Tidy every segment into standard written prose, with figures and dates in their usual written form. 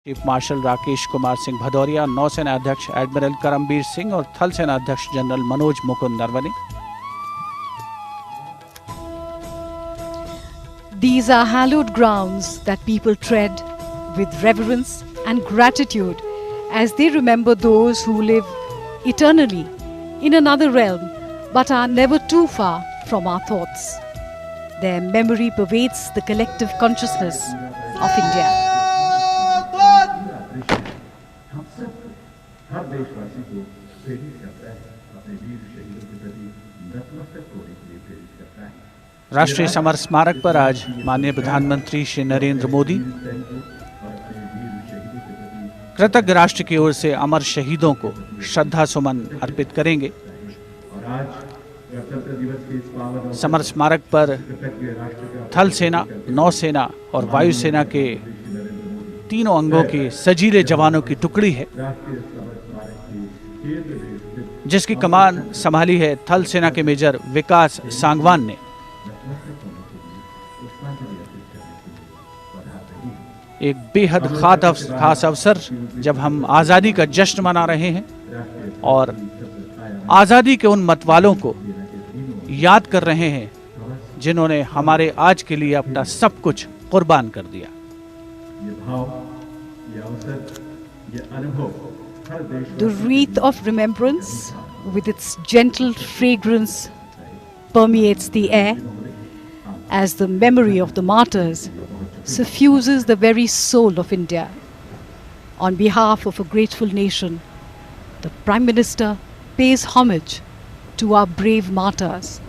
Chief marshal Rakesh Kumar Singh Bhadauria, नौसेना अध्यक्ष admiral Karambir Singh और थल सेना अध्यक्ष general Manoj Mukund Naravane. These are hallowed grounds that people tread with reverence and gratitude as they remember those who live eternally in another realm but are never too far from our thoughts. Their memory pervades the collective consciousness of India. हर देशवासी को प्रेरित करता है, अपने वीर शहीदों के प्रति नतमस्तक होने के लिए प्रेरित करता है। राष्ट्रीय समर स्मारक पर आज माननीय प्रधानमंत्री श्री नरेंद्र मोदी कृतज्ञ राष्ट्र की ओर से अमर शहीदों को श्रद्धा सुमन अर्पित करेंगे। समर स्मारक पर थल सेना, नौसेना और वायुसेना के तीनों अंगों के सजीले जवानों की टुकड़ी है जिसकी कमान संभाली है थल सेना के मेजर विकास सांगवान ने। एक बेहद खास अवसर जब हम आज़ादी का जश्न मना रहे हैं और आज़ादी के उन मतवालों को याद कर रहे हैं जिन्होंने हमारे आज के लिए अपना सब कुछ कुर्बान कर दिया। The wreath of remembrance with its gentle fragrance permeates the air as the memory of the martyrs suffuses the very soul of India. On behalf of a grateful nation, the Prime Minister pays homage to our brave martyrs.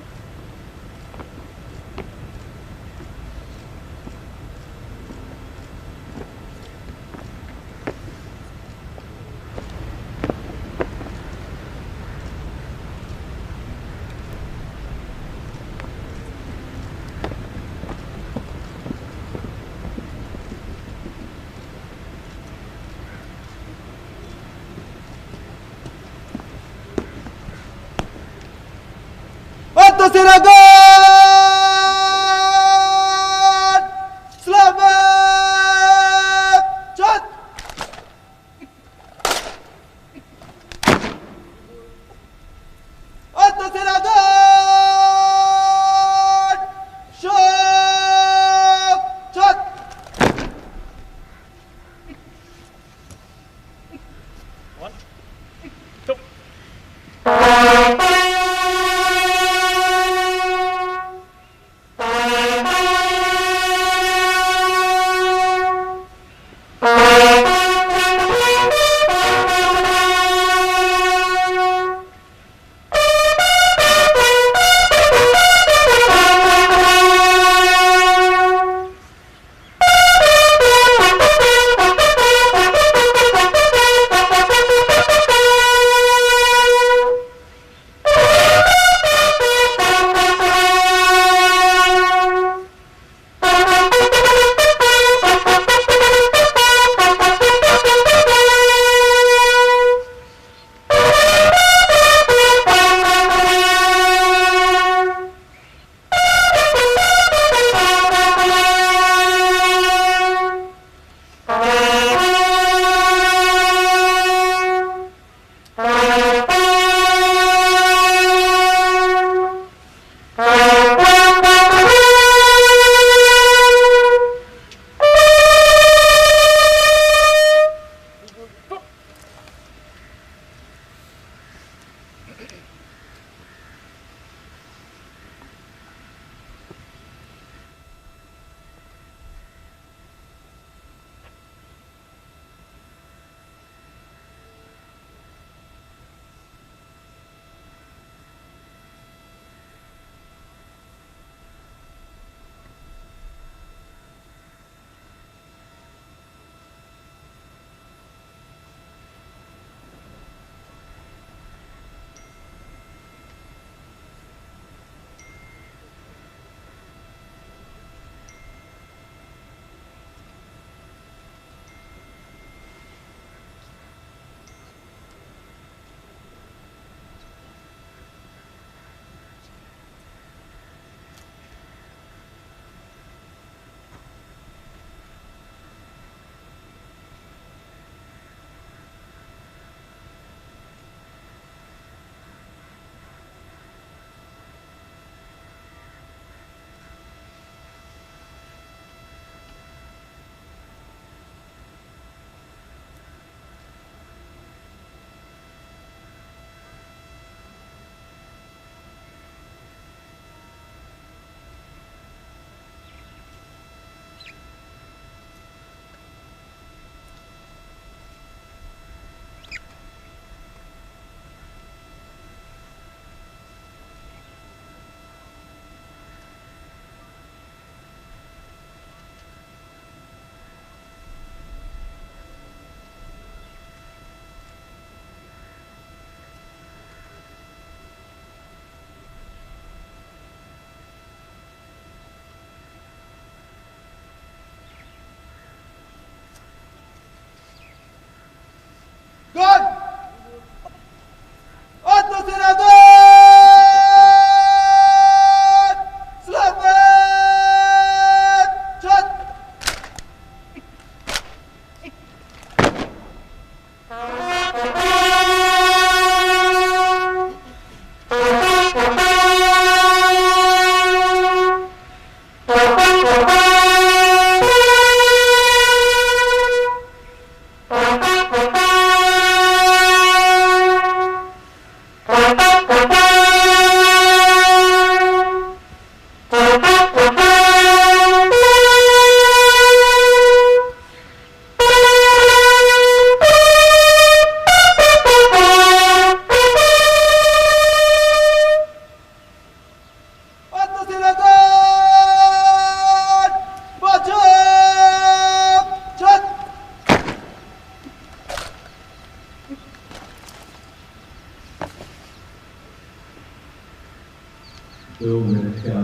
2 minute का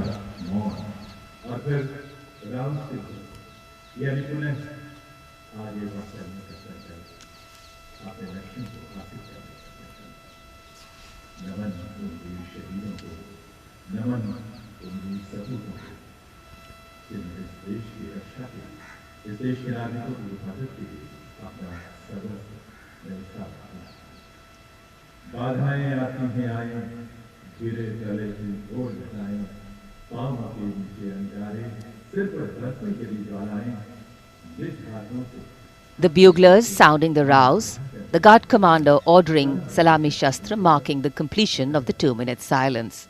मौन और फिर राम सिद्ध यानी पुनः आगे बढ़ चलने का संकल्प अपने लक्ष्य को हासिल करने का संकल्प। नमन उन वीर शहीदों को, नमन उन वीर सपूतों को जिन्होंने इस देश की रक्षा के लिए, इस देश के नागरिकों की हिफाजत के लिए अपना सर्वस्व न्यौछावर किया। बाधाएं आती हैं आए, गिरे गले की ओर घटाएं, पाँव के नीचे अंगारे, सिर पर बरसती गिरी ज्वालाएं, जिस घाटों से The buglers sounding the rouse, the guard commander ordering Salami Shastra, marking the completion of the 2-minute silence.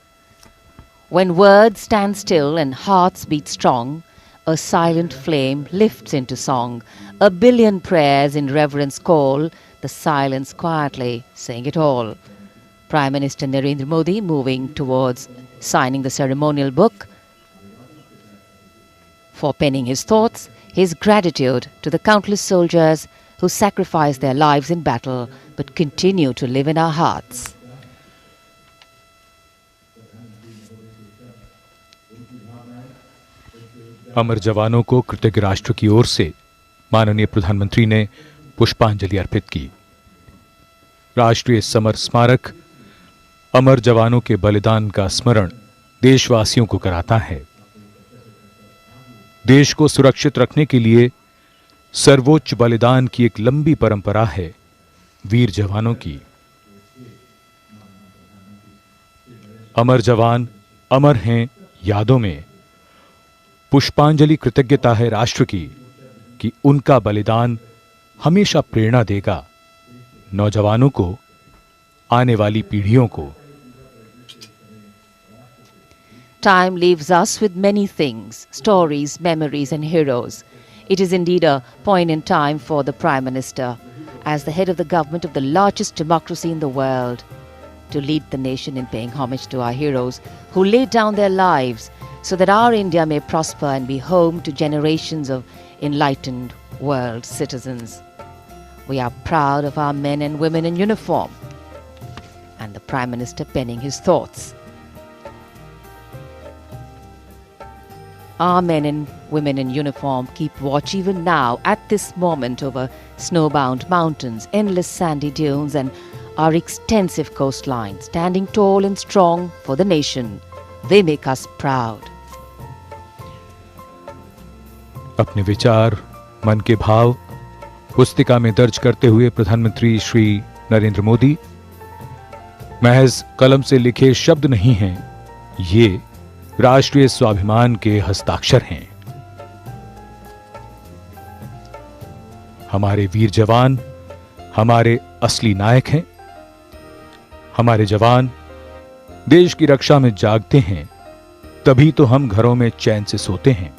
When words stand still and hearts beat strong, a silent flame lifts into song. A billion prayers in reverence call, the silence quietly saying it all. Prime Minister Narendra Modi moving towards signing the ceremonial book. For penning his thoughts, his gratitude to the countless soldiers who sacrificed their lives in battle but continue to live in our hearts. अमर जवानों को कृतज्ञ राष्ट्र की ओर से माननीय प्रधानमंत्री ने पुष्पांजलि अर्पित की। राष्ट्रीय समर स्मारक अमर जवानों के बलिदान का स्मरण देशवासियों को कराता है। देश को सुरक्षित रखने के लिए सर्वोच्च बलिदान की एक लंबी परंपरा है वीर जवानों की। अमर जवान अमर हैं यादों में। पुष्पांजलि कृतज्ञता है राष्ट्र की कि उनका बलिदान हमेशा प्रेरणा देगा नौजवानों को, आने वाली पीढ़ियों को। Time leaves us with many things, stories, memories and heroes. It is indeed a poignant time for the Prime Minister, as the head of the government of the largest democracy in the world, to lead the nation in paying homage to our heroes who laid down their lives so that our India may prosper and be home to generations of enlightened world citizens. We are proud of our men and women in uniform, and the Prime Minister penning his thoughts. Our men and women in uniform keep watch even now at this moment over snowbound mountains, endless sandy dunes and our extensive coastline, standing tall and strong for the nation. They make us proud. अपने विचार, मन के भाव पुस्तिका में दर्ज करते हुए प्रधानमंत्री श्री नरेंद्र मोदी, महज कलम से लिखे शब्द नहीं हैं, ये राष्ट्रीय स्वाभिमान के हस्ताक्षर हैं। हमारे वीर जवान हमारे असली नायक हैं। हमारे जवान देश की रक्षा में जागते हैं, तभी तो हम घरों में चैन से सोते हैं।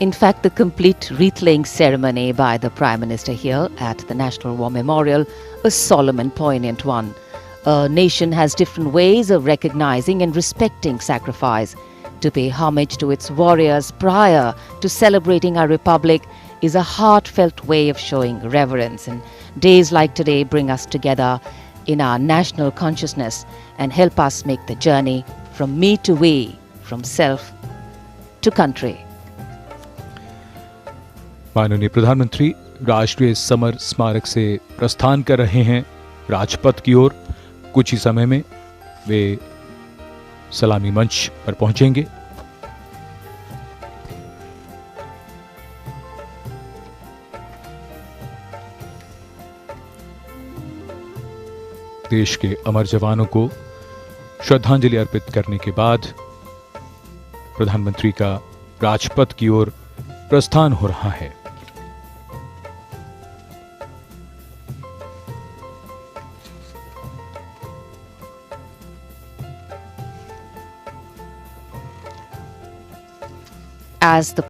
In fact, the complete wreath-laying ceremony by the Prime Minister here at the National War Memorial, a solemn and poignant one. A nation has different ways of recognizing and respecting sacrifice. To pay homage to its warriors prior to celebrating our republic is a heartfelt way of showing reverence. And days like today bring us together in our national consciousness and help us make the journey from me to we, from self to country. माननीय प्रधानमंत्री राष्ट्रीय summer स्मारक से प्रस्थान कर रहे हैं राजपथ की ओर। कुछ ही समय में वे सलामी मंच पर पहुंचेंगे। देश के अमर जवानों को श्रद्धांजलि अर्पित करने के बाद प्रधानमंत्री का राजपथ की ओर प्रस्थान हो रहा है। As the